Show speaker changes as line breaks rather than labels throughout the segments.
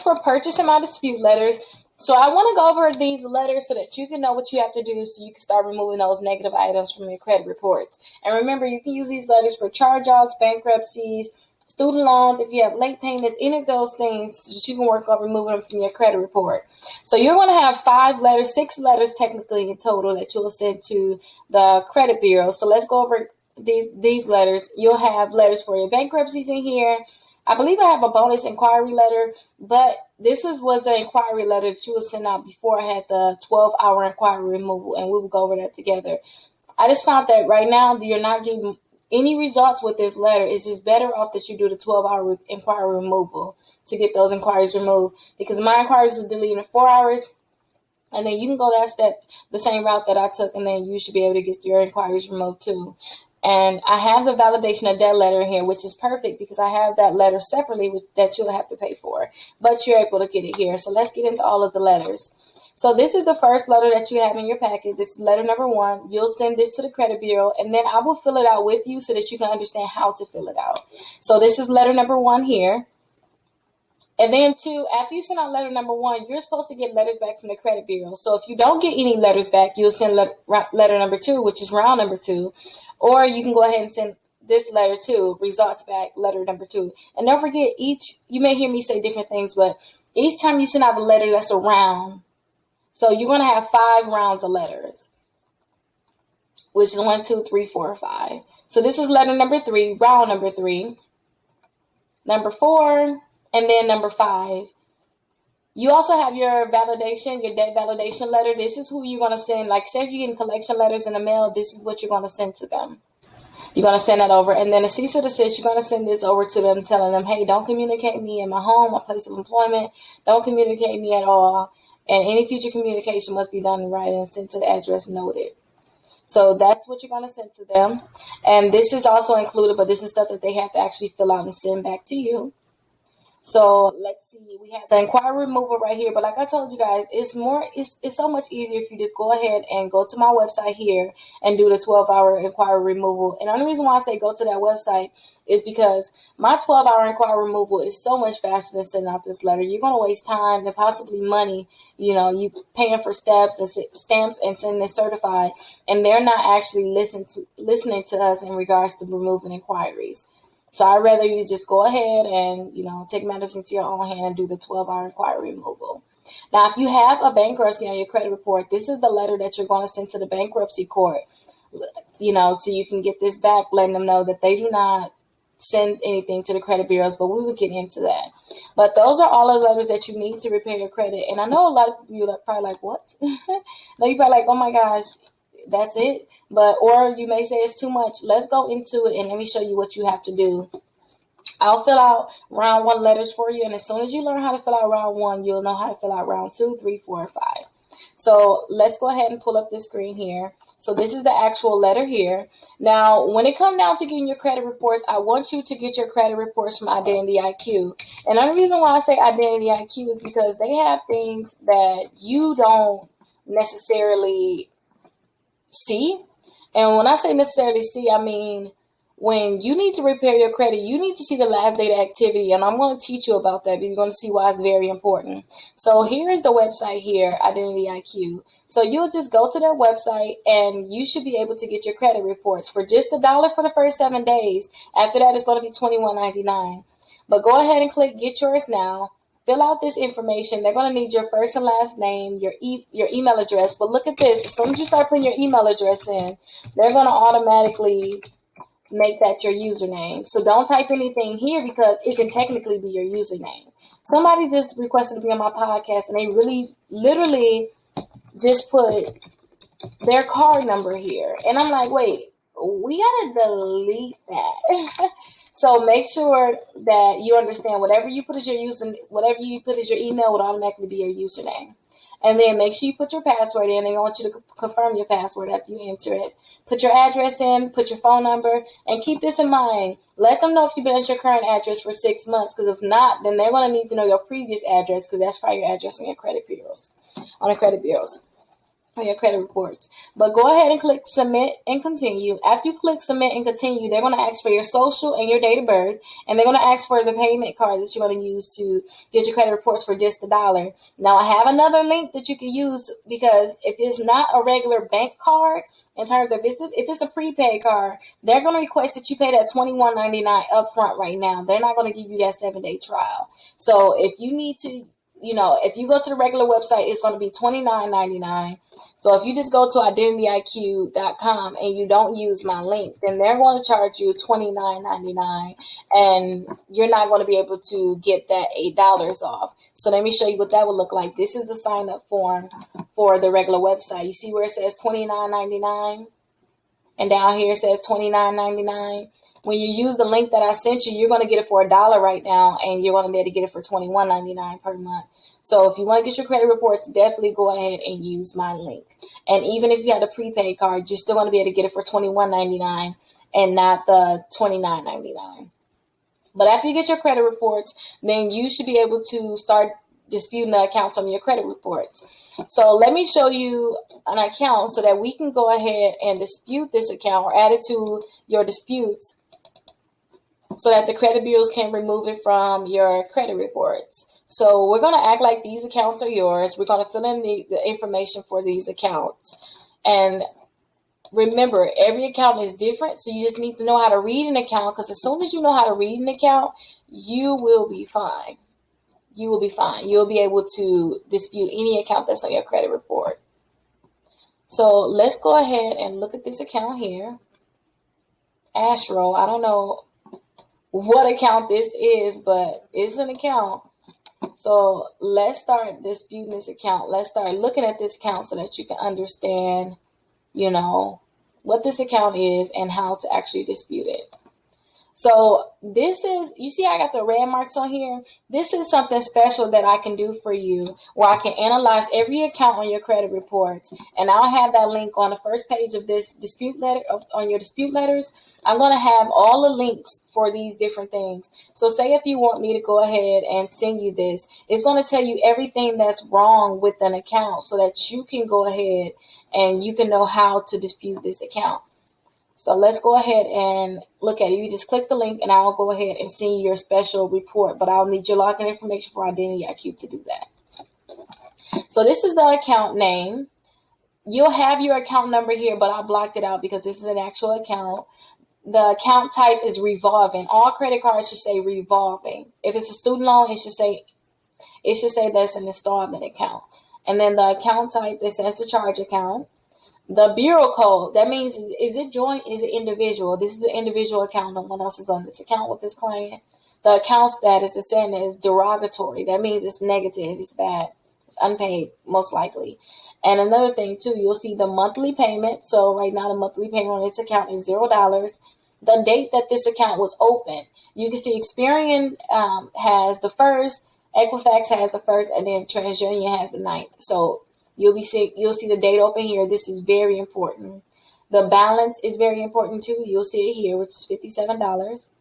for purchase amount dispute letters. So I want to go over these letters so that you can know what you have to do so you can start removing those negative items from your credit reports. And remember, you can use these letters for charge-offs, bankruptcies, student loans, if you have late payments, any of those things, so that you can work on removing them from your credit report. So you're going to have 6 letters technically in total that you'll send to the credit bureau. So let's go over these letters. You'll have letters for your bankruptcies in here. I believe I have a bonus inquiry letter, but this was the inquiry letter that you would send out before I had the 12-hour inquiry removal, and we will go over that together. I just found that right now you're not getting any results with this letter. It's just better off that you do the 12-hour inquiry removal to get those inquiries removed, because my inquiries were deleted in 4 hours, and then you can go that step, the same route that I took, and then you should be able to get your inquiries removed too. And I have the validation of debt letter here, which is perfect because I have that letter separately that you'll have to pay for, but you're able to get it here. So let's get into all of the letters. So this is the first letter that you have in your packet. This is letter number 1. You'll send this to the credit bureau, and then I will fill it out with you so that you can understand how to fill it out. So this is letter number 1 here. And then 2, after you send out letter number 1, you're supposed to get letters back from the credit bureau. So if you don't get any letters back, you'll send letter number 2, which is round number 2. Or you can go ahead and send this letter too, results back, letter number 2. And don't forget, you may hear me say different things, but each time you send out a letter, that's a round. So you're going to have 5 rounds of letters, which is 1, 2, 3, 4, 5. So this is letter number 3, round number 3, number 4, and then number 5. You also have your validation, your debt validation letter. This is who you're going to send. Like, say if you're getting collection letters in the mail, this is what you're going to send to them. You're going to send that over. And then a cease or desist, you're going to send this over to them, telling them, hey, don't communicate me in my home, my place of employment. Don't communicate me at all. And any future communication must be done in writing and sent to the address noted. So that's what you're going to send to them. And this is also included, but this is stuff that they have to actually fill out and send back to you. So let's see, we have the inquiry removal right here. But like I told you guys, it's so much easier if you just go ahead and go to my website here and do the 12-hour inquiry removal. And the only reason why I say go to that website is because my 12-hour inquiry removal is so much faster than sending out this letter. You're going to waste time and possibly money, you paying for stamps and sending it certified, and they're not actually listening to us in regards to removing inquiries. So I'd rather you just go ahead and, take matters into your own hand and do the 12-hour inquiry removal. Now, if you have a bankruptcy on your credit report, this is the letter that you're going to send to the bankruptcy court, so you can get this back, letting them know that they do not send anything to the credit bureaus, but we will get into that. But those are all the letters that you need to repair your credit. And I know a lot of you are probably like, what? Now you're probably like, oh my gosh, that's it. Or you may say it's too much. Let's go into it and let me show you what you have to do. I'll fill out round 1 letters for you. And as soon as you learn how to fill out round 1, you'll know how to fill out round 2, 3, 4, and 5. So let's go ahead and pull up this screen here. So this is the actual letter here. Now, when it comes down to getting your credit reports, I want you to get your credit reports from Identity IQ. And the only reason why I say Identity IQ is because they have things that you don't necessarily see. And when I say necessarily see, I mean when you need to repair your credit, you need to see the last date activity. And I'm going to teach you about that, but you're going to see why it's very important. So here is the website here, Identity IQ. So you'll just go to their website and you should be able to get your credit reports for just $1 for the first 7 days. After that, it's going to be $21.99. But go ahead and click Get Yours Now. Fill out this information. They're going to need your first and last name, your email address. But look at this. As soon as you start putting your email address in, they're going to automatically make that your username. So don't type anything here because it can technically be your username. Somebody just requested to be on my podcast, and they really literally just put their card number here. And I'm like, wait, we got to delete that. So make sure that you understand whatever you put as your email would automatically be your username. And then make sure you put your password in. They want you to confirm your password after you enter it. Put your address in, put your phone number, and keep this in mind. Let them know if you've been at your current address for 6 months, because if not, then they're going to need to know your previous address, because that's probably your address on your credit bureaus. on your credit reports. But go ahead and click submit and continue. After you click submit and continue, they're going to ask for your social and your date of birth, and they're going to ask for the payment card that you're going to use to get your credit reports for just $1. Now, I have another link that you can use, because if it's not a regular bank card, in terms of if it's a prepaid card, they're going to request that you pay that $21.99 up front right now. They're not going to give you that 7-day trial. So if you need to, if you go to the regular website, it's going to be $29.99. So if you just go to identityiq.com and you don't use my link, then they're going to charge you $29.99, and you're not going to be able to get that $8 off. So let me show you what that would look like. This is the sign up form for the regular website. You see where it says $29.99, and down here it says $29.99. When you use the link that I sent you, you're going to get it for $1 right now, and you're going to be able to get it for $21.99 per month. So if you want to get your credit reports, definitely go ahead and use my link. And even if you had a prepaid card, you're still going to be able to get it for $21.99 and not the $29.99. But after you get your credit reports, then you should be able to start disputing the accounts on your credit reports. So let me show you an account so that we can go ahead and dispute this account or add it to your disputes, so that the credit bureaus can remove it from your credit reports. So we're going to act like these accounts are yours. We're going to fill in the information for these accounts. And remember, every account is different, so you just need to know how to read an account, because as soon as you know how to read an account, you will be fine. You will be fine. You'll be able to dispute any account that's on your credit report. So let's go ahead and look at this account here. Astro, I don't know what account this is, but it's an account. So let's start disputing this account. Let's start looking at this account so that you can understand, what this account is and how to actually dispute it. So this is, you see I got the red marks on here. This is something special that I can do for you, where I can analyze every account on your credit reports. And I'll have that link on the first page of this dispute letter, on your dispute letters. I'm going to have all the links for these different things. So say if you want me to go ahead and send you this, it's going to tell you everything that's wrong with an account so that you can go ahead and you can know how to dispute this account. So let's go ahead and look at it. You just click the link and I'll go ahead and send you your special report, but I'll need your login information for Identity IQ to do that. So this is the account name. You'll have your account number here, but I blocked it out because this is an actual account. The account type is revolving. All credit cards should say revolving. If it's a student loan, it should say that's an installment account. And then the account type, it says a charge account. The bureau code, that means, is it joint, is it individual? This is an individual account. No one else is on this account with this client. The account status is saying that it's derogatory. That means it's negative, it's bad, it's unpaid, most likely. And another thing, too, you'll see the monthly payment. So right now, the monthly payment on this account is $0. The date that this account was open, you can see Experian has the 1st, Equifax has the 1st, and then TransUnion has the 9th. So you'll see the date open here. This is very important. The balance is very important too. You'll see it here, which is $57.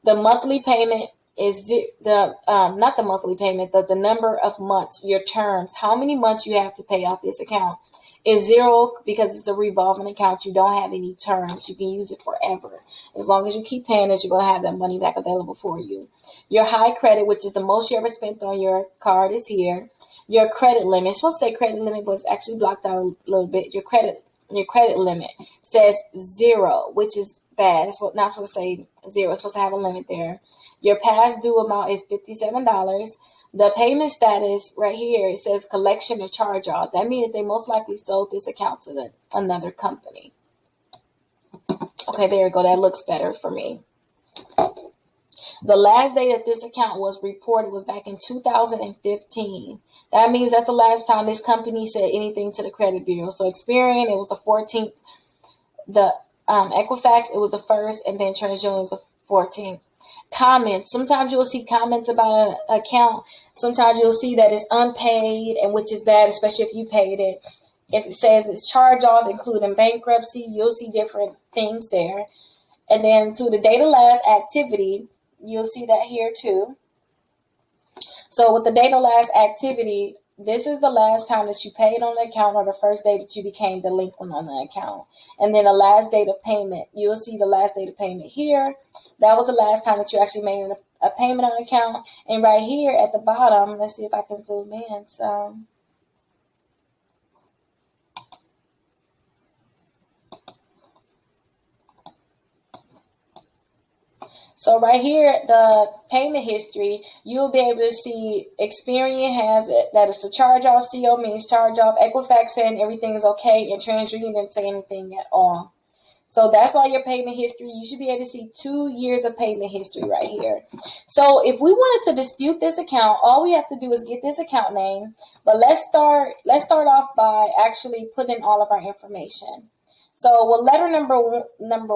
The monthly payment is not the monthly payment, but the number of months, your terms, how many months you have to pay off this account is 0 because it's a revolving account. You don't have any terms. You can use it forever. As long as you keep paying it, you're going to have that money back available for you. Your high credit, which is the most you ever spent on your card, is here. Your credit limit, it's supposed to say credit limit, but it's actually blocked out a little bit. Your credit limit says 0, which is bad. It's not supposed to say 0. It's supposed to have a limit there. Your past due amount is $57. The payment status right here, it says collection or charge off. That means that they most likely sold this account to another company. Okay, there you go. That looks better for me. The last day that this account was reported was back in 2015. That means that's the last time this company said anything to the credit bureau. So Experian, it was the 14th. The Equifax, it was the 1st, and then TransUnion was the 14th. Comments. Sometimes you'll see comments about an account. Sometimes you'll see that it's unpaid, and which is bad, especially if you paid it. If it says it's charged off, including bankruptcy, you'll see different things there. And then to the date of last activity, you'll see that here too. So with the date of last activity, this is the last time that you paid on the account or the first day that you became delinquent on the account. And then the last date of payment, you'll see the last date of payment here. That was the last time that you actually made a payment on the account. And right here at the bottom, let's see if I can zoom in. So right here, the payment history, you'll be able to see Experian has it, that it's a charge-off. CO means charge-off. Equifax saying everything is okay, and TransUnion didn't say anything at all. So that's all your payment history. You should be able to see 2 years of payment history right here. So if we wanted to dispute this account, all we have to do is get this account name. But let's start off by actually putting all of our information. So with letter number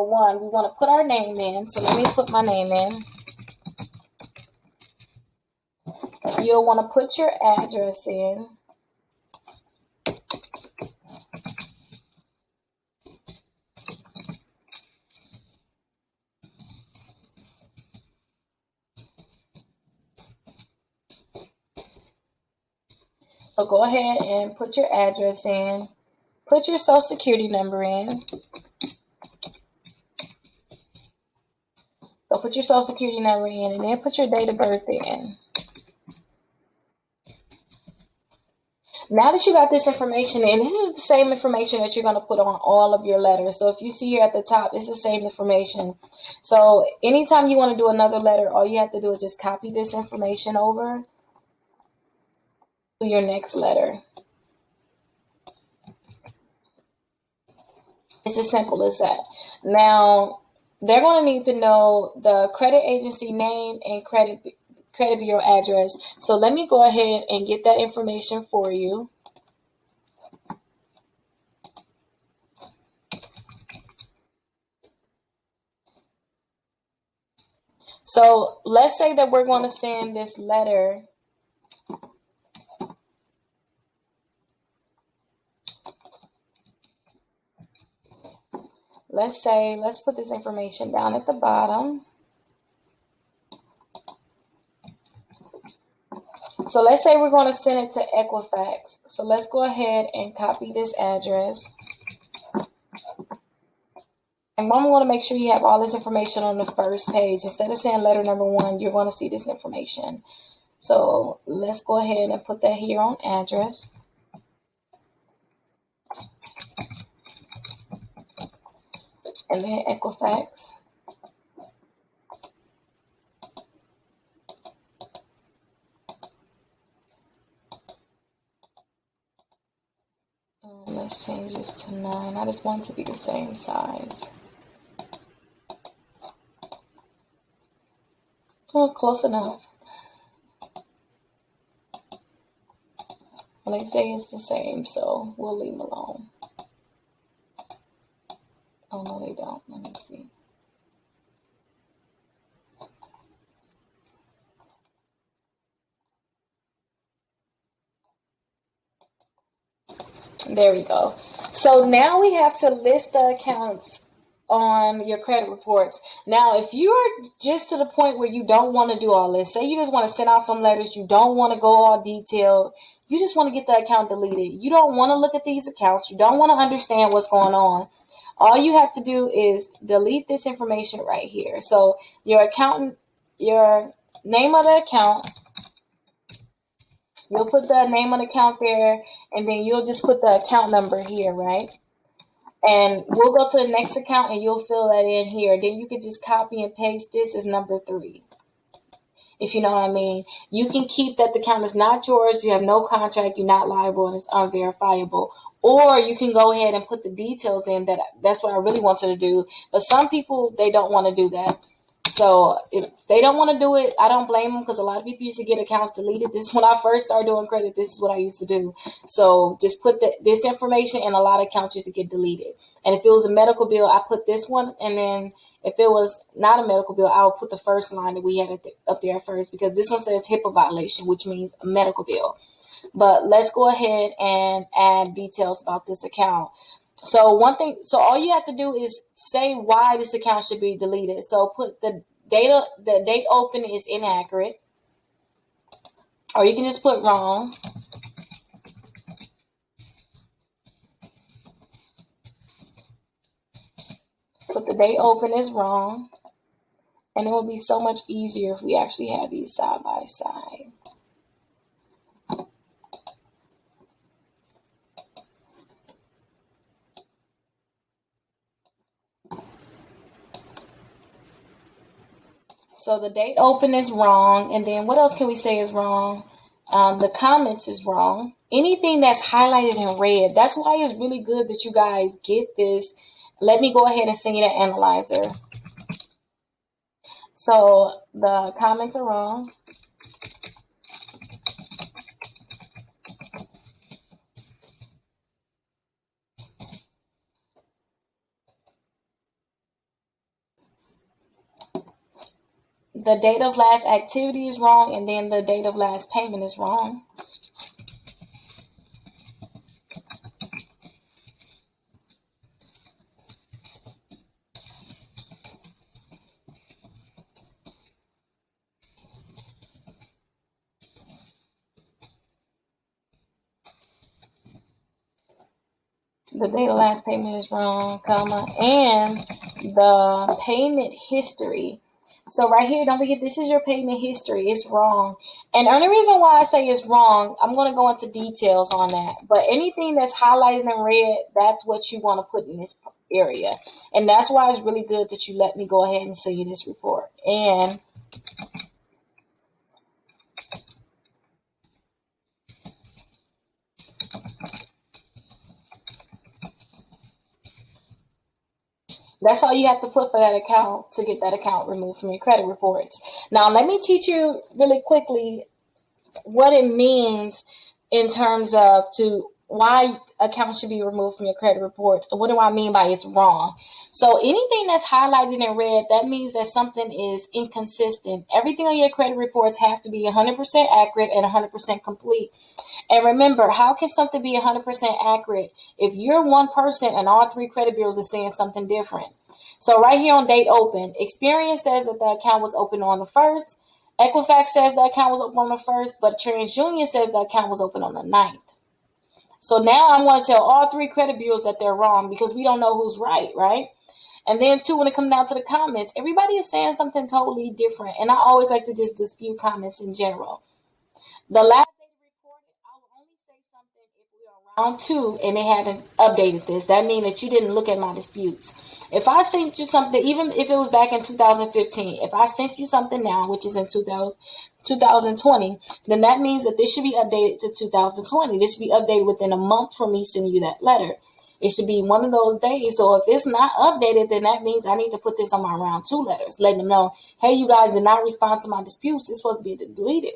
one, we want to put our name in. So let me put my name in. You'll want to put your address in. So go ahead and put your address in. Put your social security number in. So put your social security number in, and then put your date of birth in. Now that you got this information in, this is the same information that you're going to put on all of your letters. So if you see here at the top, it's the same information. So anytime you want to do another letter, all you have to do is just copy this information over to your next letter. It's as simple as that. Now, they're going to need to know the credit agency name and credit bureau address. So let me go ahead and get that information for you. So let's say that we're going to send this letter . Let's put this information down at the bottom. So let's say we're going to send it to Equifax. So let's go ahead and copy this address. And I'm going to make sure you have all this information on the first page. Instead of saying letter number one, you're going to see this information. So let's go ahead and put that here on address. And then Equifax. And let's change this to 9. I just want it to be the same size. Oh, close enough. Well, they say it's the same, so we'll leave them alone. Oh, no, they don't. Let me see. There we go. So now we have to list the accounts on your credit reports. Now, if you're just to the point where you don't want to do all this, say you just want to send out some letters, you don't want to go all detailed, you just want to get the account deleted. You don't want to look at these accounts. You don't want to understand what's going on. All you have to do is delete this information right here. So your accountant, your name of the account, you'll put the name of the account there, and then you'll just put the account number here, right? And we'll go to the next account, and you'll fill that in here. Then you can just copy and paste this as number 3. If you know what I mean. You can keep that the account is not yours, you have no contract, you're not liable, and it's unverifiable. Or you can go ahead and put the details in. That's what I really want you to do. But some people, they don't want to do that. So if they don't want to do it, I don't blame them, because a lot of people used to get accounts deleted. This is when I first started doing credit. This is what I used to do. So just put this information, and a lot of accounts used to get deleted. And if it was a medical bill, I put this one. And then if it was not a medical bill, I would put the first line that we had up there first, because this one says HIPAA violation, which means a medical bill. But let's go ahead and add details about this account. So all you have to do is say why this account should be deleted. So put the date open is inaccurate, or you can just put wrong. date open is wrong. And it would be so much easier if we actually had these side by side. So the date open is wrong. And then what else can we say is wrong? The comments is wrong. Anything that's highlighted in red. That's why it's really good that you guys get this. Let me go ahead and send you the analyzer. So the comments are wrong. The date of last activity is wrong, and then the date of last payment is wrong. The date of last payment is wrong, comma, and the payment history. So right here, don't forget, this is your payment history. It's wrong. And the only reason why I say it's wrong, I'm going to go into details on that. But anything that's highlighted in red, that's what you want to put in this area. And that's why it's really good that you let me go ahead and send you this report. And that's all you have to put for that account to get that account removed from your credit reports. Now, let me teach you really quickly what it means in terms of why accounts should be removed from your credit reports. What do I mean by it's wrong? So anything that's highlighted in red, that means that something is inconsistent. Everything on your credit reports have to be 100% accurate and 100% complete. And remember, how can something be 100% accurate if you're one person and all three credit bureaus are saying something different? So right here on date open, Experian says that the account was open on the 1st. Equifax says the account was open on the 1st, but TransUnion says the account was open on the 9th. So now I'm going to tell all three credit bureaus that they're wrong because we don't know who's right? And then, too, when it comes down to the comments, everybody is saying something totally different. And I always like to just dispute comments in general. The last round 2 and they haven't updated this. That means that you didn't look at my disputes. If I sent you something, even if it was back in 2015, if I sent you something now, which is in 2020, then that means that this should be updated to 2020. This should be updated within a month from me sending you that letter. It should be one of those days. So if it's not updated, then that means I need to put this on my round 2 letters, letting them know, hey, you guys did not respond to my disputes. It's supposed to be deleted.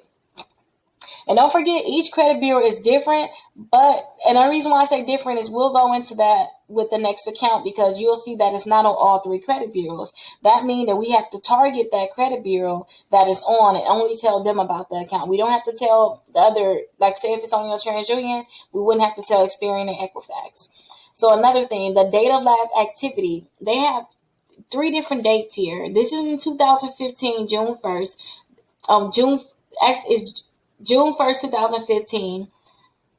And don't forget, each credit bureau is different, and the reason why I say different is we'll go into that with the next account because you'll see that it's not on all three credit bureaus. That means that we have to target that credit bureau that is on and only tell them about the account. We don't have to tell the other, like say if it's on your TransUnion, we wouldn't have to tell Experian and Equifax. So another thing, the date of last activity, they have 3 different dates here. This is in 2015, June 1st. June 1st, 2015.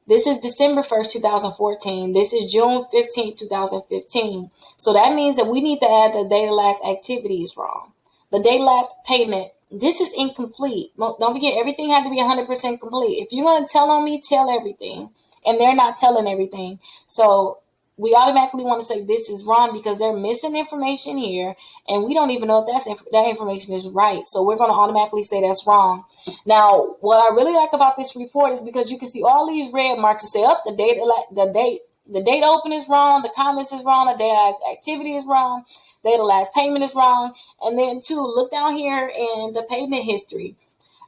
This is December 1st, 2014. This is June 15th, 2015. So that means that we need to add the date of last activity is wrong. The date of last payment, this is incomplete. Don't forget, everything had to be 100% complete. If you're going to tell on me, tell everything. And they're not telling everything. So we automatically want to say this is wrong because they're missing information here, and we don't even know if that information is right. So we're going to automatically say that's wrong. Now, what I really like about this report is because you can see all these red marks that say, the date open is wrong, the comments is wrong, the date of last activity is wrong, the date of last payment is wrong, and then 2, look down here in the payment history.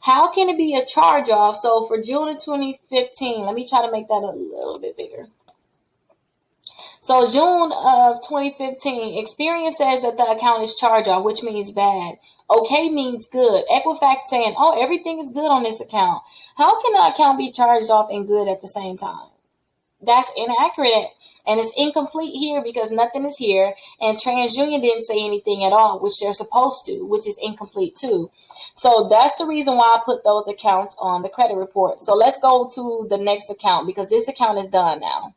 How can it be a charge off? So for June of 2015, let me try to make that a little bit bigger. So June of 2015, Experian says that the account is charged off, which means bad. Okay means good. Equifax saying, everything is good on this account. How can the account be charged off and good at the same time? That's inaccurate, and it's incomplete here because nothing is here, and TransUnion didn't say anything at all, which they're supposed to, which is incomplete too. So that's the reason why I put those accounts on the credit report. So let's go to the next account because this account is done now.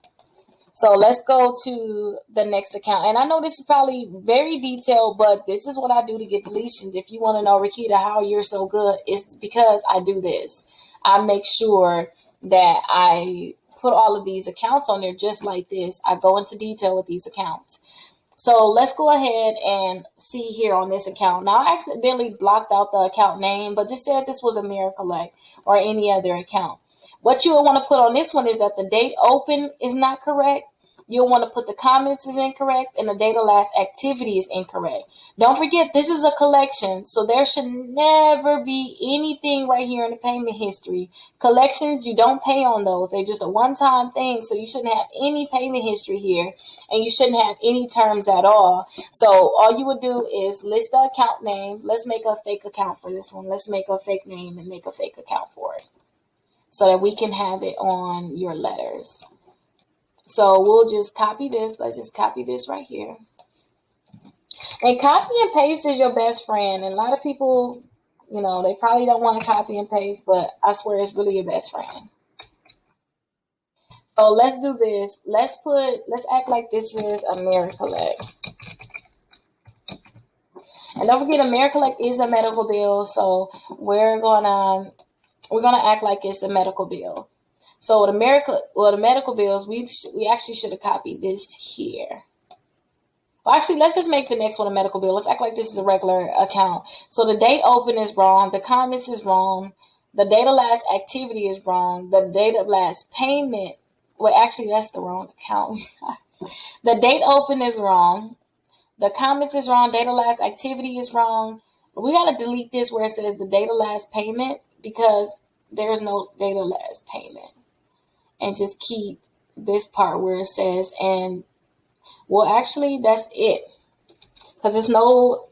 So let's go to the next account. And I know this is probably very detailed, but this is what I do to get deletions. If you want to know, Rickita, how you're so good, it's because I do this. I make sure that I put all of these accounts on there just like this. I go into detail with these accounts. So let's go ahead and see here on this account. Now, I accidentally blocked out the account name, but just said this was AmeriCollect or any other account. What you will want to put on this one is that the date open is not correct. You'll want to put the comments is incorrect and the date of last activity is incorrect. Don't forget, this is a collection, so there should never be anything right here in the payment history. Collections, you don't pay on those. They're just a one-time thing, so you shouldn't have any payment history here, and you shouldn't have any terms at all. So all you would do is list the account name. Let's make a fake account for this one. Let's make a fake name and make a fake account for it so that we can have it on your letters. So we'll just copy this. Let's just copy this right here. And copy and paste is your best friend. And a lot of people, you know, they probably don't want to copy and paste, but I swear it's really your best friend. So let's do this. Let's act like this is AmeriCollect. And don't forget, AmeriCollect is a medical bill, so we're gonna act like it's a medical bill. So with the medical bills, we actually should have copied this here. Well, actually, let's just make the next one a medical bill. Let's act like this is a regular account. So the date open is wrong. The comments is wrong. The date of last activity is wrong. The date of last payment. Well, actually, that's the wrong account. The date open is wrong. The comments is wrong. Date of last activity is wrong. But we got to delete this where it says the date of last payment because there's no date of last payment. And just keep this part where it says, and well, actually, that's it. Because it's no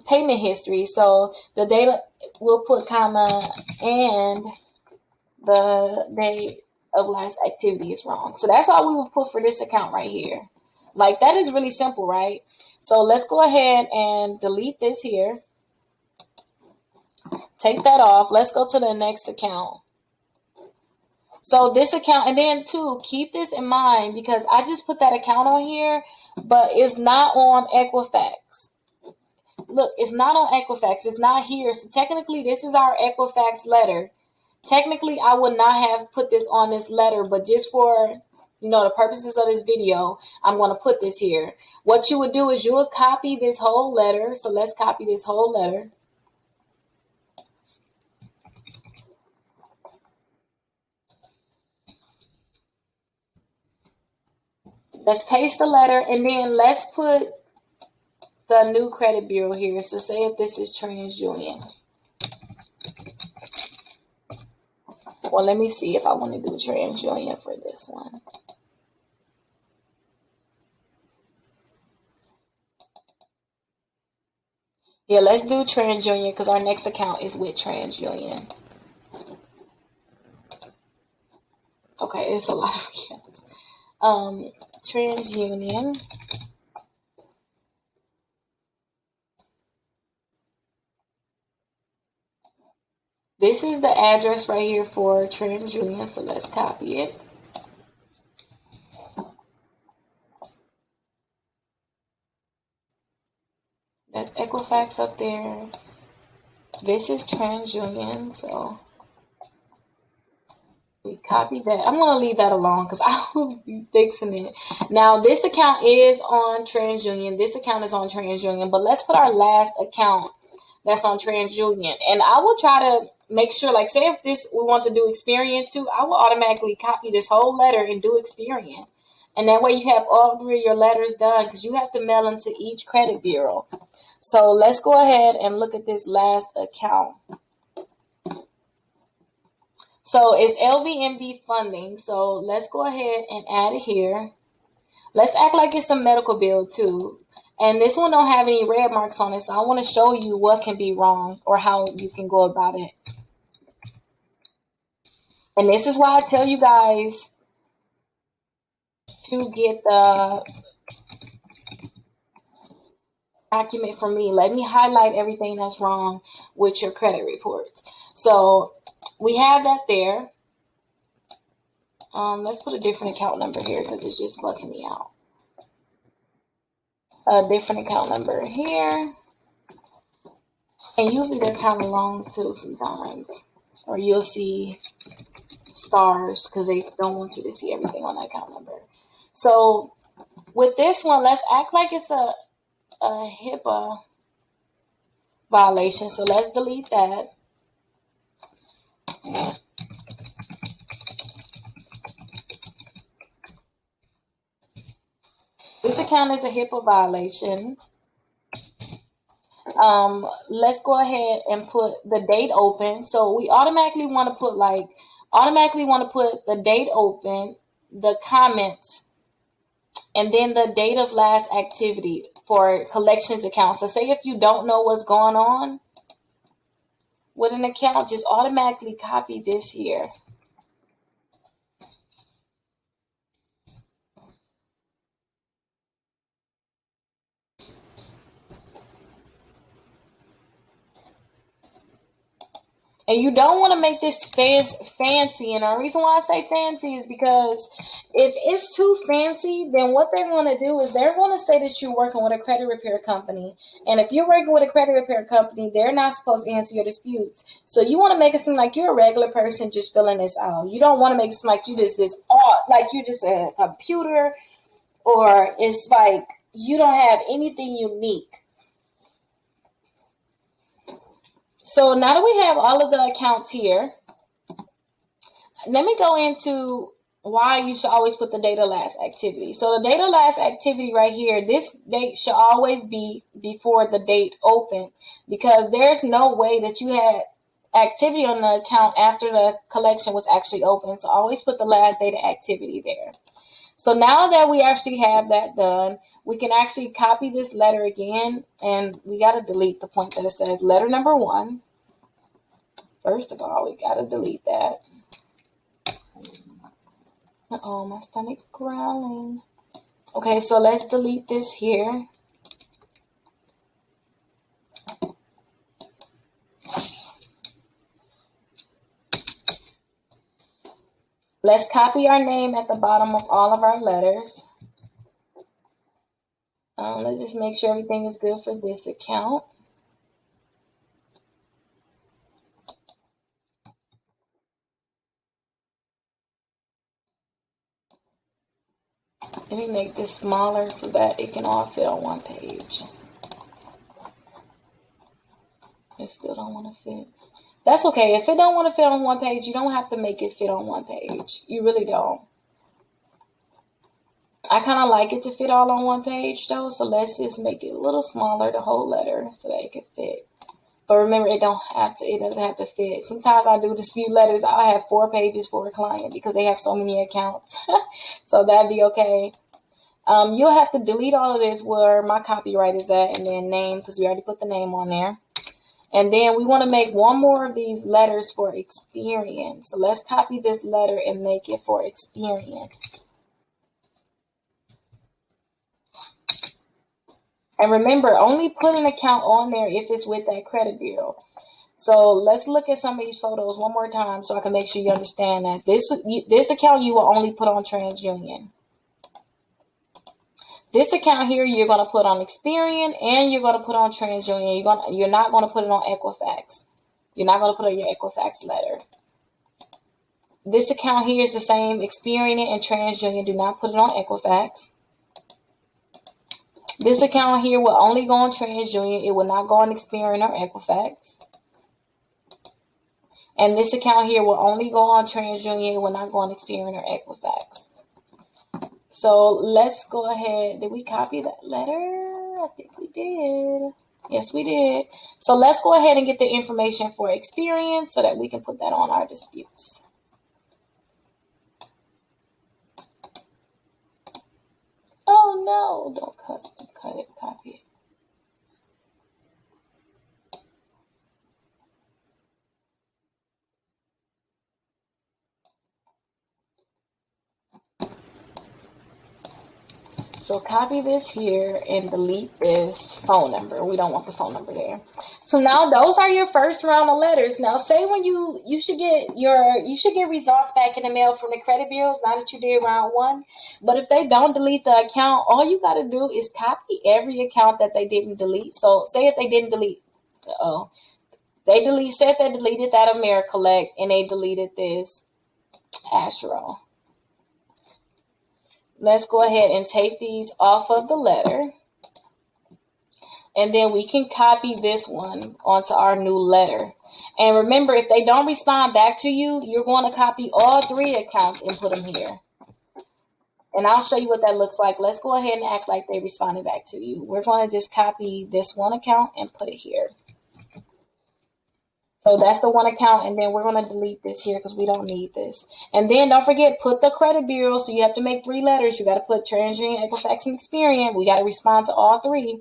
payment history. So the data, we'll put comma, and the date of last activity is wrong. So that's all we will put for this account right here. Like, that is really simple, right? So let's go ahead and delete this here. Take that off. Let's go to the next account. So this account, and then too, keep this in mind because I just put that account on here, but it's not on Equifax. Look, it's not on Equifax. It's not here. So technically, this is our Equifax letter. Technically, I would not have put this on this letter, but just for, you know, the purposes of this video, I'm going to put this here. What you would do is you would copy this whole letter. So let's copy this whole letter. Let's paste the letter, and then let's put the new credit bureau here. So say if this is TransUnion. Well, let me see if I want to do TransUnion for this one. Yeah, let's do TransUnion because our next account is with TransUnion. Okay, it's a lot of accounts. TransUnion. This is the address right here for TransUnion, so let's copy it. That's Equifax up there. This is TransUnion, so we copy that. I'm going to leave that alone because I will be fixing it. Now, this account is on TransUnion. This account is on TransUnion, but let's put our last account that's on TransUnion. And I will try to make sure, like, say if this we want to do Experian too, I will automatically copy this whole letter and do Experian. And that way you have all three of your letters done because you have to mail them to each credit bureau. So let's go ahead and look at this last account. So it's LVMB funding. So let's go ahead and add it here. Let's act like it's a medical bill too. And this one don't have any red marks on it. So I want to show you what can be wrong or how you can go about it. And this is why I tell you guys to get the document from me. Let me highlight everything that's wrong with your credit reports. So we have that there. Let's put a different account number here because it's just bugging me out. A different account number here. And usually they're kind of long too sometimes. Or you'll see stars because they don't want you to see everything on that account number. So with this one, let's act like it's a HIPAA violation. So let's delete that. This account is a HIPAA violation. Let's go ahead and put the date open. So we automatically want to put the date open, the comments, and then the date of last activity for collections accounts. So say if you don't know what's going on with an account, just automatically copy this here. And you don't want to make this fancy. And the reason why I say fancy is because if it's too fancy, then what they're going to do is they're going to say that you're working with a credit repair company. And if you're working with a credit repair company, they're not supposed to answer your disputes. So you want to make it seem like you're a regular person just filling this out. You don't want to make it seem like you just like you just a computer, or it's like you don't have anything unique. So now that we have all of the accounts here, let me go into why you should always put the date of last activity. So the date of last activity right here, this date should always be before the date open, because there's no way that you had activity on the account after the collection was actually open. So always put the last date of activity there. So now that we actually have that done, we can actually copy this letter again, and we got to delete the point that it says letter number 1. First of all, we got to delete that. Uh-oh, my stomach's growling. Okay, so let's delete this here. Let's copy our name at the bottom of all of our letters. Let's just make sure everything is good for this account. Let me make this smaller so that it can all fit on one page. It still don't want to fit. That's okay. If it don't want to fit on one page, you don't have to make it fit on one page. You really don't. I kind of like it to fit all on one page though, so let's just make it a little smaller, the whole letter, so that it can fit. But remember, it doesn't have to fit. Sometimes I do dispute letters. I have 4 pages for a client because they have so many accounts. So that'd be okay. You'll have to delete all of this where my copyright is at, and then name, because we already put the name on there. And then we want to make one more of these letters for Experian. So let's copy this letter and make it for Experian. And remember, only put an account on there if it's with that credit bureau. So let's look at some of these photos one more time so I can make sure you understand that this account you will only put on TransUnion. This account here you're going to put on Experian, and you're going to put on TransUnion. You're not going to put it on Equifax. You're not going to put on your Equifax letter. This account here is the same. Experian and TransUnion, do not put it on Equifax. This account here will only go on TransUnion. It will not go on Experian or Equifax. And this account here will only go on TransUnion. It will not go on Experian or Equifax. So let's go ahead. Did we copy that letter? I think we did. Yes, we did. So let's go ahead and get the information for Experian so that we can put that on our disputes. Oh no, don't cut it, copy it. So copy this here and delete this phone number. We don't want the phone number there. So now those are your first round of letters. Now say when you should get results back in the mail from the credit bureaus now that you did round one. But if they don't delete the account, all you got to do is copy every account that they didn't delete. So say if they didn't delete, they deleted that AmeriCollect and they deleted this Astro. Let's go ahead and take these off of the letter. And then we can copy this one onto our new letter. And remember, if they don't respond back to you, you're going to copy all three accounts and put them here. And I'll show you what that looks like. Let's go ahead and act like they responded back to you. We're going to just copy this one account and put it here. So that's the one account, and then we're going to delete this here because we don't need this. And then don't forget, put the credit bureau. So you have to make 3 letters. You got to put TransUnion, Equifax, and Experian. We got to respond to all 3.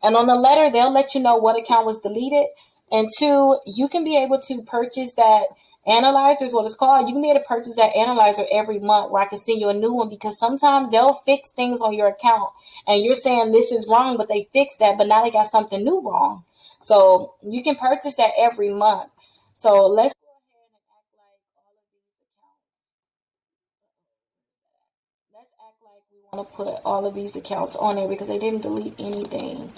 And on the letter, they'll let you know what account was deleted. And 2, you can be able to purchase that analyzer is what it's called. You can be able to purchase that analyzer every month where I can send you a new one, because sometimes they'll fix things on your account and you're saying this is wrong, but they fixed that, but now they got something new wrong. So you can purchase that every month. So let's go ahead and act like all of these accounts. Let's act like we want to put all of these accounts on there because they didn't delete anything.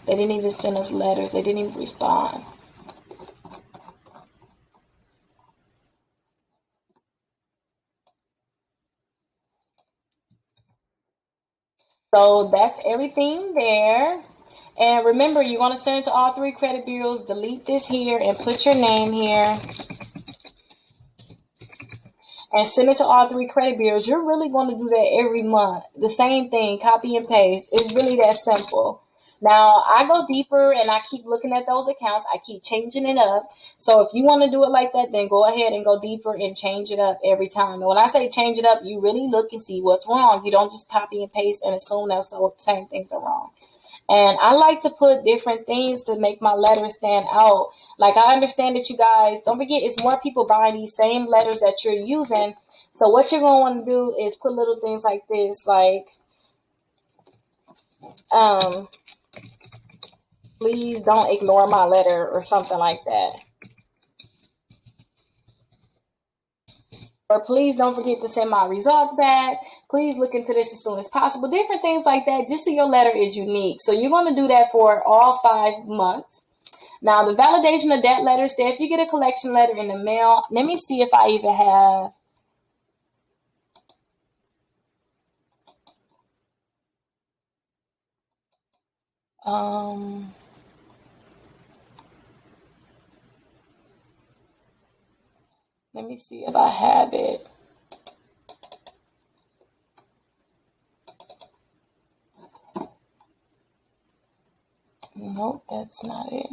They didn't even send us letters. They didn't even respond. So that's everything there. And remember, you're going to send it to all 3 credit bureaus. Delete this here and put your name here. And send it to all 3 credit bureaus. You're really going to do that every month. The same thing, copy and paste. It's really that simple. Now, I go deeper and I keep looking at those accounts. I keep changing it up. So if you want to do it like that, then go ahead and go deeper and change it up every time. And when I say change it up, you really look and see what's wrong. You don't just copy and paste and assume that the same things are wrong. And I like to put different things to make my letters stand out. Like, I understand that you guys, don't forget, it's more people buying these same letters that you're using. So what you're going to want to do is put little things like this, like, please don't ignore my letter or something like that. Or please don't forget to send my results back. Please look into this as soon as possible. Different things like that, just so your letter is unique. So you're going to do that for all 5 months. Now, the validation of that letter, say if you get a collection letter in the mail, let me see if I even have. Let me see if I have it. Nope, that's not it.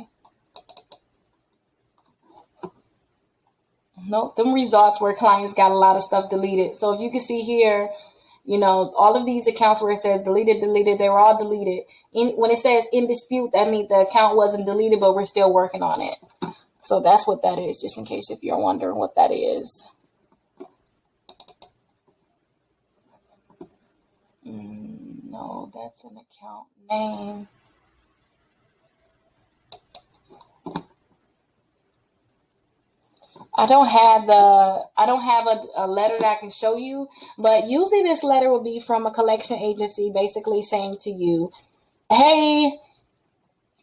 Nope, them results where clients got a lot of stuff deleted. So if you can see here, you know, all of these accounts where it says deleted, they were all deleted. When it says in dispute, that means the account wasn't deleted, but we're still working on it. So that's what that is, just in case if you're wondering what that is. No, that's an account name. I don't have a letter that I can show you, but usually this letter will be from a collection agency basically saying to you, hey,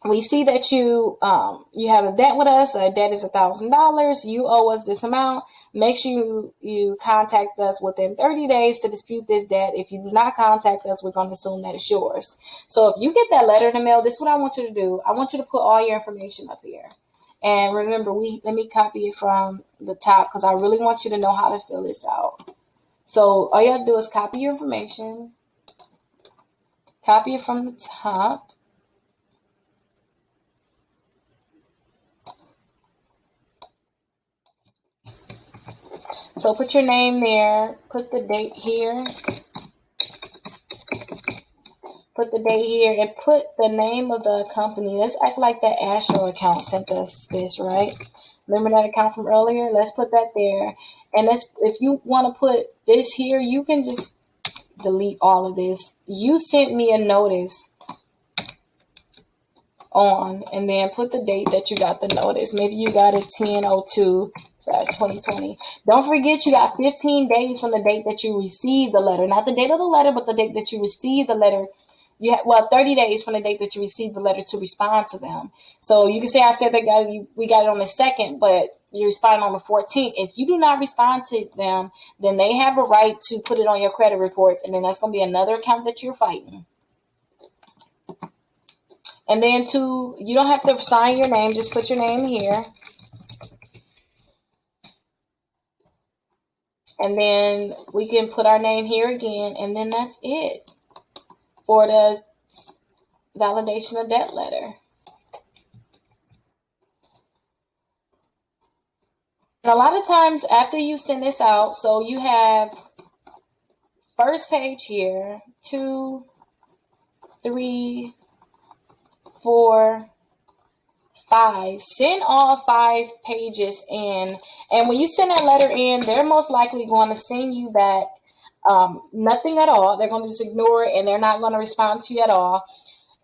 we see that you have a debt with us. A debt is $1,000. You owe us this amount. Make sure you contact us within 30 days to dispute this debt. If you do not contact us, we're going to assume that it's yours. So if you get that letter in the mail, this is what I want you to do. I want you to put all your information up here. And remember, let me copy it from the top because I really want you to know how to fill this out. So all you have to do is copy your information. Copy it from the top. So put your name there, put the date here, put the date here, and put the name of the company. Let's act like that Astro account sent us this, right? Remember that account from earlier? Let's put that there. And if you want to put this here, you can just delete all of this. You sent me a notice on, and then put the date that you got the notice. Maybe you got it 10/02/2020. Don't forget you got 15 days from the date that you received the letter. Not the date of the letter, but the date that you received the letter. 30 days from the date that you received the letter to respond to them. So you can say I said we got it on the 2nd, but you respond on the 14th. If you do not respond to them, then they have a right to put it on your credit reports, and then that's going to be another account that you're fighting. And then you don't have to sign your name, just put your name here. And then we can put our name here again, and then that's it for the validation of debt letter. And a lot of times after you send this out, so you have first page here, 2, 3, 4, 5. Send all 5 pages in. And when you send that letter in, they're most likely going to send you back nothing at all. They're going to just ignore it, and they're not going to respond to you at all.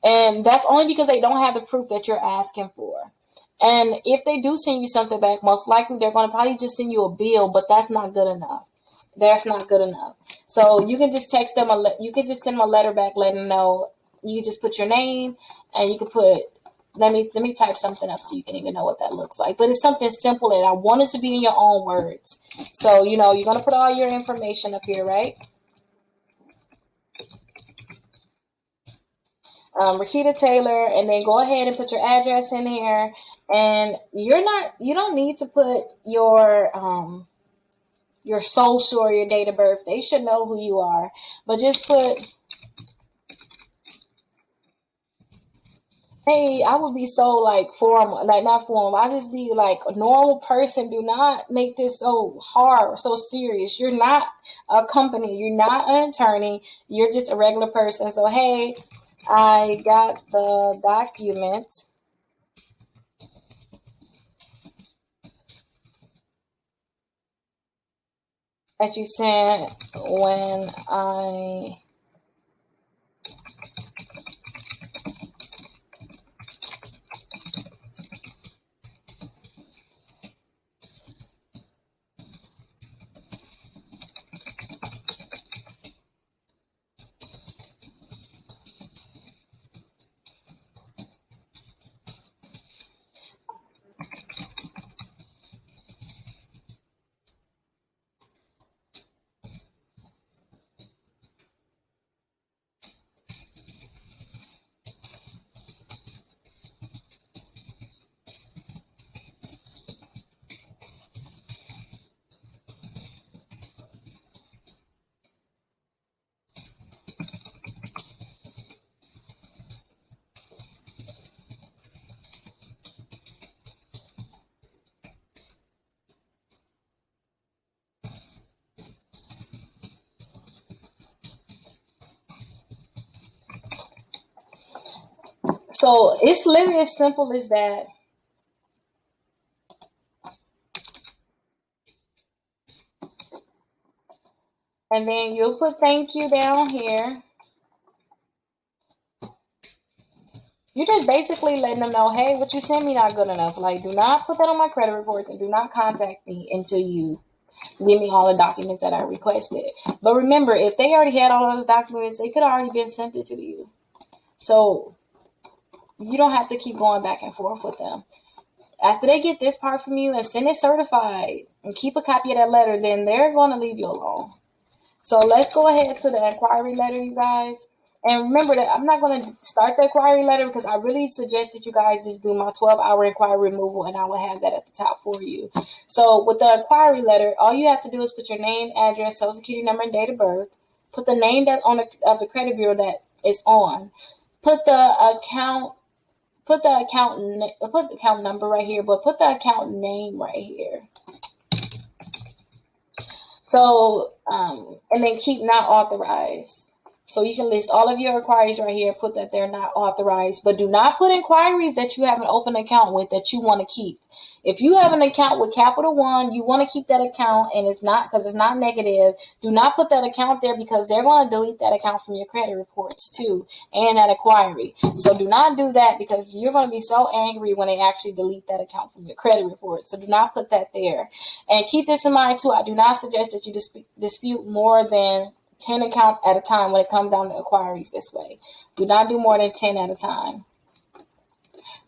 And that's only because they don't have the proof that you're asking for. And if they do send you something back, most likely they're going to probably just send you a bill, but that's not good enough. That's not good enough. So you can just text them, you can just send them a letter back letting them know. You can just put your name, and you can put, let me type something up so you can even know what that looks like. But it's something simple, and I want it to be in your own words. So, you're going to put all your information up here, right? Rickita Taylor, and then go ahead and put your address in here. And you don't need to put your social or your date of birth. They should know who you are. But just put, hey, I would be so formal, not formal. I just be like a normal person. Do not make this so hard, so serious. You're not a company. You're not an attorney. You're just a regular person. So, hey, I got the document that you sent when I So it's literally as simple as that. And then you'll put thank you down here. You're just basically letting them know, hey, what you sent me not good enough. Do not put that on my credit report, and do not contact me until you give me all the documents that I requested. But remember, if they already had all those documents, they could have already been sent it to you. So you don't have to keep going back and forth with them. After they get this part from you and send it certified and keep a copy of that letter, then they're going to leave you alone. So let's go ahead to the inquiry letter, you guys. And remember that I'm not going to start the inquiry letter because I really suggest that you guys just do my 12-hour inquiry removal, and I will have that at the top for you. So with the inquiry letter, all you have to do is put your name, address, social security number, and date of birth. Put the name that of the credit bureau that is on. Put the account number right here, but put the account name right here. So, and then keep not authorized. So you can list all of your inquiries right here, put that they're not authorized, but do not put inquiries that you have an open account with that you want to keep. If you have an account with Capital One, you want to keep that account and it's not because it's not negative, do not put that account there because they're going to delete that account from your credit reports too and that inquiry. So do not do that because you're going to be so angry when they actually delete that account from your credit report. So do not put that there. And keep this in mind too. I do not suggest that you dispute more than 10 accounts at a time when it comes down to inquiries this way. Do not do more than 10 at a time.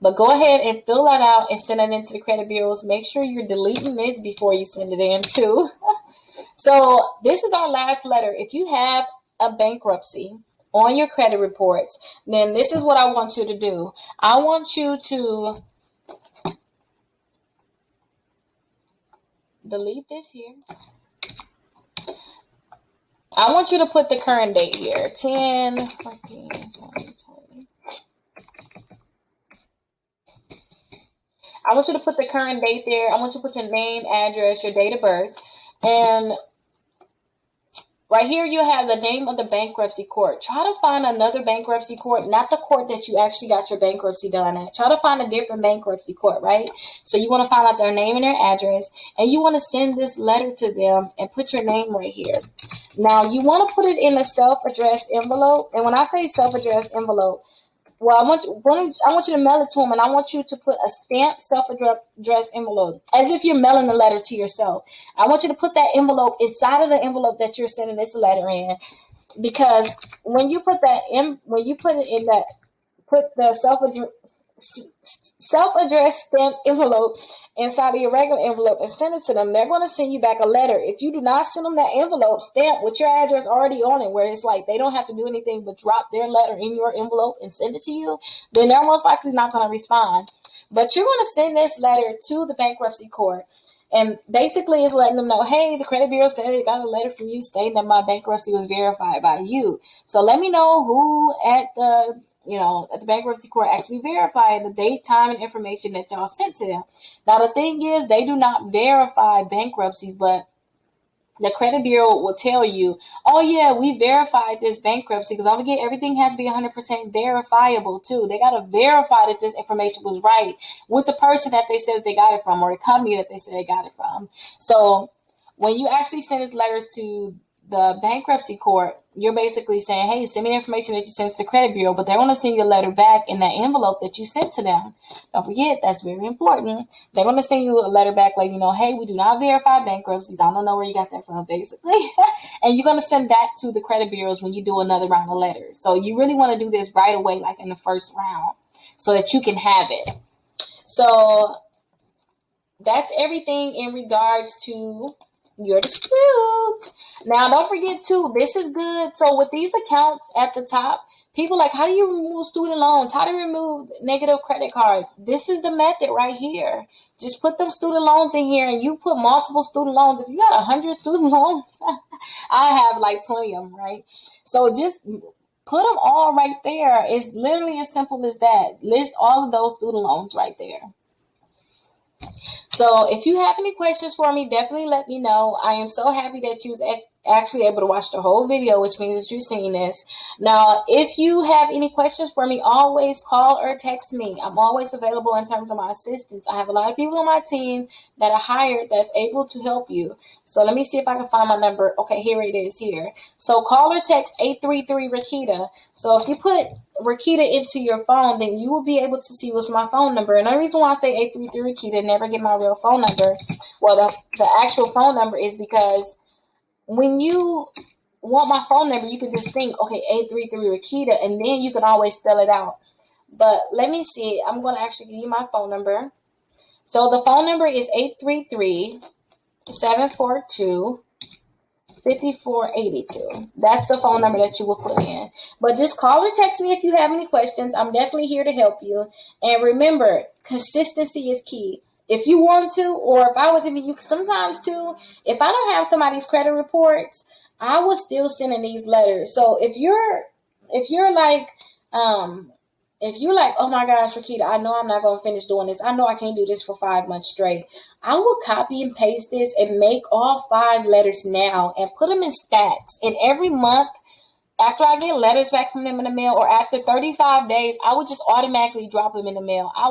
But go ahead and fill that out and send it into the credit bureaus. Make sure you're deleting this before you send it in too. So this is our last letter. If you have a bankruptcy on your credit reports, then this is what I want you to do. I want you to delete this here. I want you to put the current date here, 10, 14, 20. I want you to put the current date there. I want you to put your name, address, your date of birth. And right here you have the name of the bankruptcy court. Try to find another bankruptcy court, not the court that you actually got your bankruptcy done at. Try to find a different bankruptcy court, right? So you want to find out their name and their address, and you want to send this letter to them and put your name right here. Now, you want to put it in a self-addressed envelope. And when I say self-addressed envelope, well, I want you to mail it to them, and I want you to put a stamped self-addressed envelope, as if you're mailing the letter to yourself. I want you to put that envelope inside of the envelope that you're sending this letter in, because when you put that in, when you put it in that, put the self-addressed stamped envelope inside of your regular envelope and send it to them, they're going to send you back a letter. If you do not send them that envelope stamped with your address already on it, where it's like they don't have to do anything but drop their letter in your envelope and send it to you, then they're most likely not going to respond. But you're going to send this letter to the bankruptcy court, and basically it's letting them know, hey, the credit bureau said they got a letter from you stating that my bankruptcy was verified by you. So let me know who at the bankruptcy court actually verify the date, time, and information that y'all sent to them. Now, the thing is, they do not verify bankruptcies, but the credit bureau will tell you, oh, yeah, we verified this bankruptcy, because don't forget, everything had to be 100% verifiable, too. They got to verify that this information was right with the person that they said they got it from, or the company that they said they got it from. So when you actually send this letter to the bankruptcy court, you're basically saying, hey, send me the information that you sent to the credit bureau, but they want to send you a letter back in that envelope that you sent to them. Don't forget, that's very important. They're going to send you a letter back like, hey, we do not verify bankruptcies. I don't know where you got that from, basically. And you're going to send that to the credit bureaus when you do another round of letters. So you really want to do this right away, like in the first round, so that you can have it. So that's everything in regards to your dispute. Now, don't forget too, this is good. So with these accounts at the top, people like, how do you remove student loans? How do you remove negative credit cards? This is the method right here. Just put them student loans in here, and you put multiple student loans. If you got 100 student loans, I have like 20 of them, right? So just put them all right there. It's literally as simple as that. List all of those student loans right there. So if you have any questions for me, definitely let me know. I am so happy that you was actually able to watch the whole video, which means that you've seen this. Now, if you have any questions for me, always call or text me. I'm always available in terms of my assistance. I have a lot of people on my team that are hired that's able to help you. So let me see if I can find my number. Okay, here it is here. So call or text 833-Rickita. So if you put Rickita into your phone, then you will be able to see what's my phone number. And the reason why I say 833-Rickita, never get my real phone number, well, the actual phone number is because when you want my phone number, you can just think, okay, 833-Rickita, and then you can always spell it out. But let me see. I'm going to actually give you my phone number. So the phone number is 833-742-5482. That's the phone number that you will put in. But just call or text me if you have any questions. I'm definitely here to help you. And remember, consistency is key. If you want to, or if I was even you, sometimes too, if I don't have somebody's credit reports, I will still send in these letters. So if you're like, oh my gosh, Rickita, I know I'm not going to finish doing this. I know I can't do this for 5 months straight. I will copy and paste this and make all 5 letters now and put them in stacks. And every month, after I get letters back from them in the mail, or after 35 days, I would just automatically drop them in the mail. I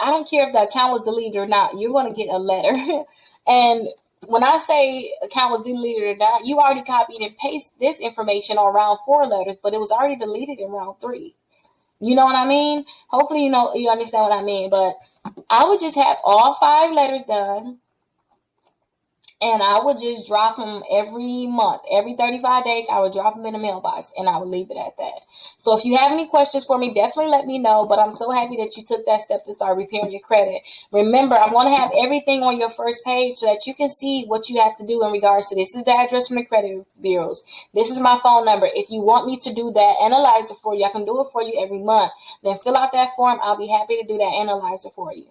don't care if the account was deleted or not. You're going to get a letter. And when I say account was deleted or not, you already copied and pasted this information on round 4 letters, but it was already deleted in round 3. You know what I mean? Hopefully you understand what I mean. But I would just have all 5 letters done. And I would just drop them every month. Every 35 days, I would drop them in the mailbox, and I would leave it at that. So if you have any questions for me, definitely let me know. But I'm so happy that you took that step to start repairing your credit. Remember, I'm going to have everything on your first page so that you can see what you have to do in regards to this. Is the address from the credit bureaus. This is my phone number. If you want me to do that analyzer for you, I can do it for you every month. Then fill out that form. I'll be happy to do that analyzer for you.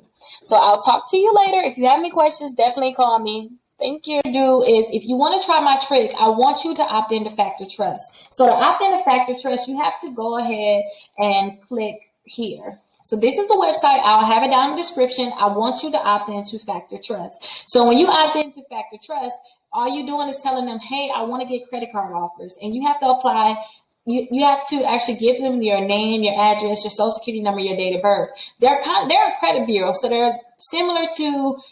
So I'll talk to you later. If you have any questions, definitely call me. Thank you. Do is, if you want to try my trick, I want you to opt into Factor Trust. So to opt into Factor Trust, you have to go ahead and click here. So this is the website. I'll have it down in the description. I want you to opt into Factor Trust. So when you opt into Factor Trust, all you're doing is telling them, hey, I want to get credit card offers. And you have to apply. You have to actually give them your name, your address, your social security number, your date of birth. They're a credit bureau. So they're similar to,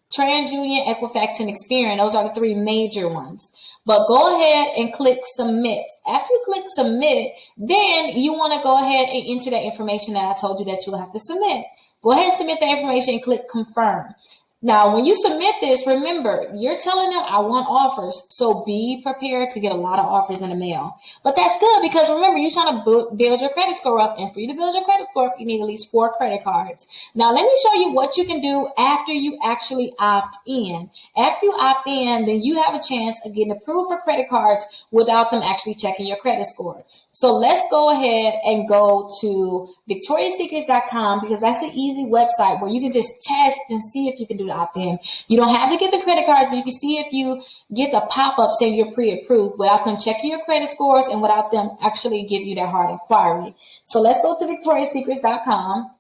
TransUnion, Equifax, and Experian. Those are the 3 major ones. But go ahead and click submit. After you click submit, then you want to go ahead and enter the information that I told you that you'll have to submit. Go ahead and submit the information and click confirm. Now, when you submit this, remember, you're telling them I want offers. So be prepared to get a lot of offers in the mail. But that's good because remember, you're trying to build your credit score up. And for you to build your credit score up, you need at least 4 credit cards. Now, let me show you what you can do after you actually opt in. After you opt in, then you have a chance of getting approved for credit cards without them actually checking your credit score. So let's go ahead and go to victoriassecrets.com because that's an easy website where you can just test and see if you can do the opt-in. You don't have to get the credit cards, but you can see if you get the pop-up saying you're pre-approved without them checking your credit scores and without them actually give you that hard inquiry. So let's go to victoriassecrets.com.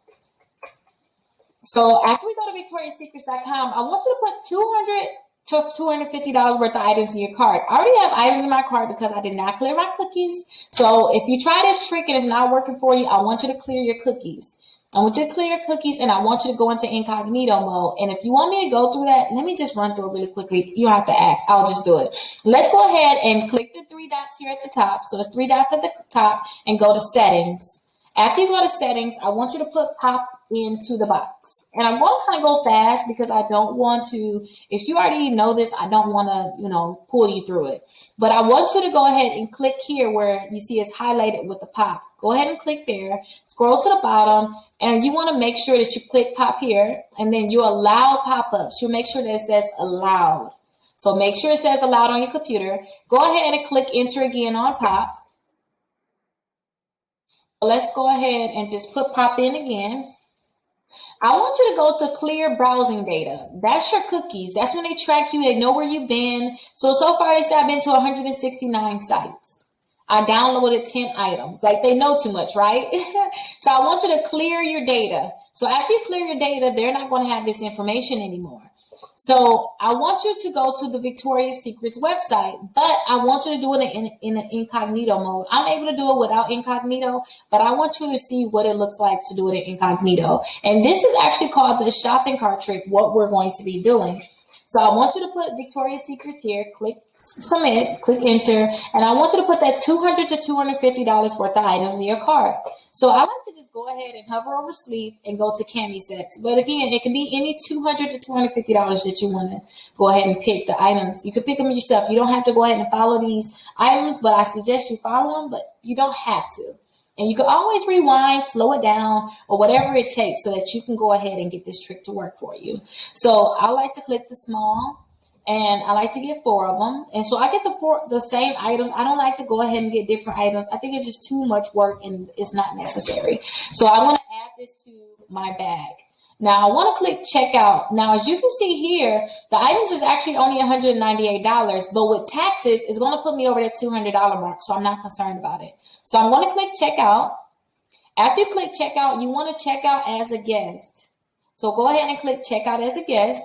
So after we go to victoriassecrets.com, I want you to put $250 worth of items in your cart. I already have items in my cart because I did not clear my cookies. So if you try this trick and it's not working for you, I want you to clear your cookies. I want you to clear your cookies and I want you to go into incognito mode. And if you want me to go through that, let me just run through it really quickly. You don't have to ask. I'll just do it. Let's go ahead and click the 3 dots here at the top. So it's 3 dots at the top and go to settings. After you go to settings, I want you to put pop into the box. And I'm going to kind of go fast because I don't want to, if you already know this, I don't want to, pull you through it. But I want you to go ahead and click here where you see it's highlighted with the pop. Go ahead and click there, scroll to the bottom, and you want to make sure that you click pop here, and then you allow pop-ups. You make sure that it says allowed. So make sure it says allowed on your computer. Go ahead and click enter again on pop. Let's go ahead and just put pop in again. I want you to go to clear browsing data. That's your cookies. That's when they track you. They know where you've been. So far they say I've been to 169 sites. I downloaded 10 items. Like they know too much, right? So I want you to clear your data. So after you clear your data, they're not going to have this information anymore. So I want you to go to the Victoria's Secrets website, but I want you to do it in an incognito mode. I'm able to do it without incognito, but I want you to see what it looks like to do it in incognito. And this is actually called the shopping cart trick, what we're going to be doing. So I want you to put Victoria's Secrets here, click submit, click enter, and I want you to put that $200 to $250 worth of items in your cart. So I like to just go ahead and hover over sleep and go to cami sets. But again, it can be any $200 to $250 that you want to go ahead and pick the items. You can pick them yourself. You don't have to go ahead and follow these items, but I suggest you follow them, but you don't have to. And you can always rewind, slow it down, or whatever it takes so that you can go ahead and get this trick to work for you. So I like to click the small. And I like to get 4 of them. And so I get the same items. I don't like to go ahead and get different items. I think it's just too much work and it's not necessary. So I want to add this to my bag. Now I want to click checkout. Now, as you can see here, the items is actually only $198, but with taxes, it's going to put me over that $200 mark. So I'm not concerned about it. So I'm going to click checkout. After you click checkout, you want to check out as a guest. So go ahead and click checkout as a guest.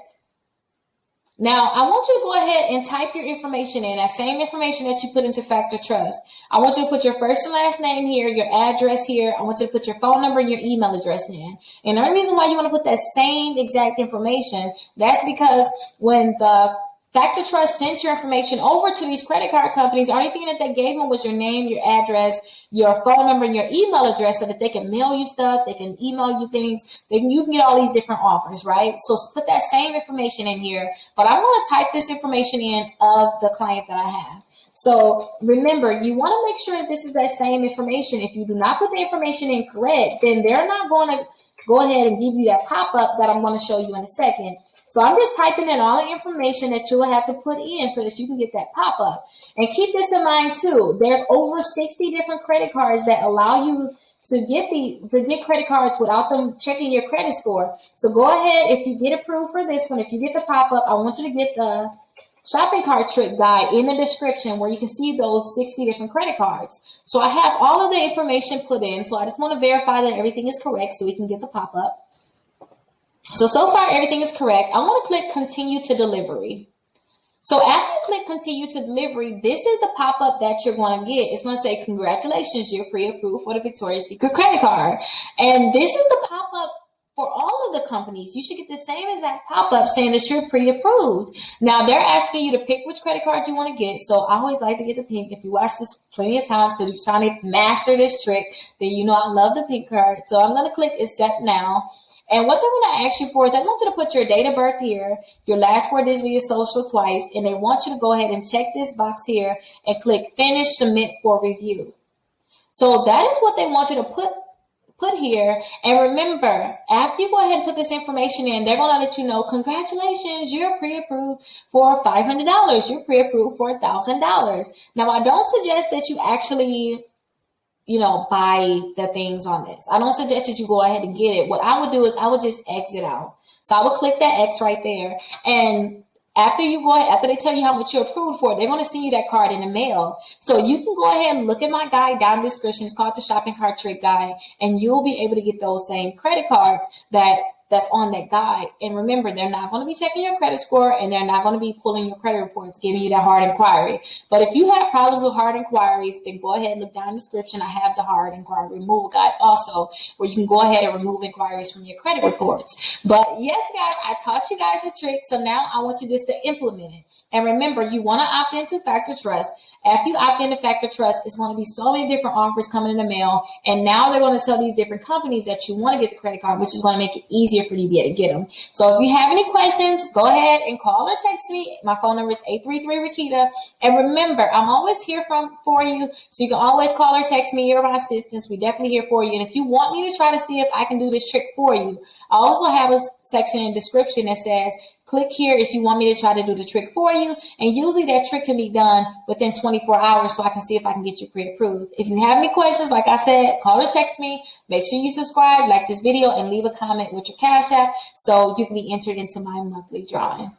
Now, I want you to go ahead and type your information in, that same information that you put into Factor Trust. I want you to put your first and last name here, your address here. I want you to put your phone number and your email address in. And the only reason why you want to put that same exact information, that's because when the Factor Trust sent your information over to these credit card companies, the only thing that they gave them was your name, your address, your phone number, and your email address so that they can mail you stuff, they can email you things, you can get all these different offers, right? So put that same information in here, but I want to type this information in of the client that I have. So remember, you want to make sure that this is that same information. If you do not put the information in correct, then they're not going to go ahead and give you that pop-up that I'm going to show you in a second. So I'm just typing in all the information that you will have to put in so that you can get that pop-up. And keep this in mind too. There's over 60 different credit cards that allow you to get credit cards without them checking your credit score. So go ahead, if you get approved for this one, if you get the pop-up, I want you to get the shopping cart trick guide in the description where you can see those 60 different credit cards. So I have all of the information put in. So I just want to verify that everything is correct so we can get the pop-up. So far, everything is correct. I want to click continue to delivery. So after you click continue to delivery, this is the pop-up that you're going to get. It's going to say, congratulations, you're pre-approved for the Victoria's Secret credit card. And this is the pop-up for all of the companies. You should get the same exact pop-up saying that you're pre-approved. Now, they're asking you to pick which credit card you want to get. So I always like to get the pink. If you watch this plenty of times because you're trying to master this trick, then you know I love the pink card. So I'm going to click accept now. And what they're going to ask you for is I want you to put your date of birth here, your last four digits of your social twice, and they want you to go ahead and check this box here and click finish, submit for review. So that is what they want you to put here. And remember, after you go ahead and put this information in, they're going to let you know, congratulations, you're pre-approved for $500. You're pre-approved for $1,000. Now, I don't suggest that you actually buy the things on this. I don't suggest that you go ahead and get it. What I would do is I would just exit out. So I would click that X right there. And after they tell you how much you're approved for, they're going to send you that card in the mail. So you can go ahead and look at my guide down in the description. It's called the Shopping Cart Trick Guide. And you'll be able to get those same credit cards that's on that guide. And remember, they're not going to be checking your credit score and they're not going to be pulling your credit reports, giving you that hard inquiry. But if you have problems with hard inquiries, then go ahead and look down in the description. I have the hard inquiry removal guide also, where you can go ahead and remove inquiries from your credit reports. But yes, guys, I taught you guys the trick. So now I want you just to implement it. And remember, you want to opt into Factor Trust. After you opt into Factor Trust, it's going to be so many different offers coming in the mail. And now they're going to tell these different companies that you want to get the credit card, which is going to make it easier for you to be able to get them. So if you have any questions, go ahead and call or text me. My phone number is 833-Rickita. And remember, I'm always here for you. So you can always call or text me. You're my assistants. We're definitely here for you. And if you want me to try to see if I can do this trick for you, I also have a section in the description that says, click here if you want me to try to do the trick for you. And usually that trick can be done within 24 hours so I can see if I can get you pre-approved. If you have any questions, like I said, call or text me. Make sure you subscribe, like this video, and leave a comment with your Cash App so you can be entered into my monthly drawing.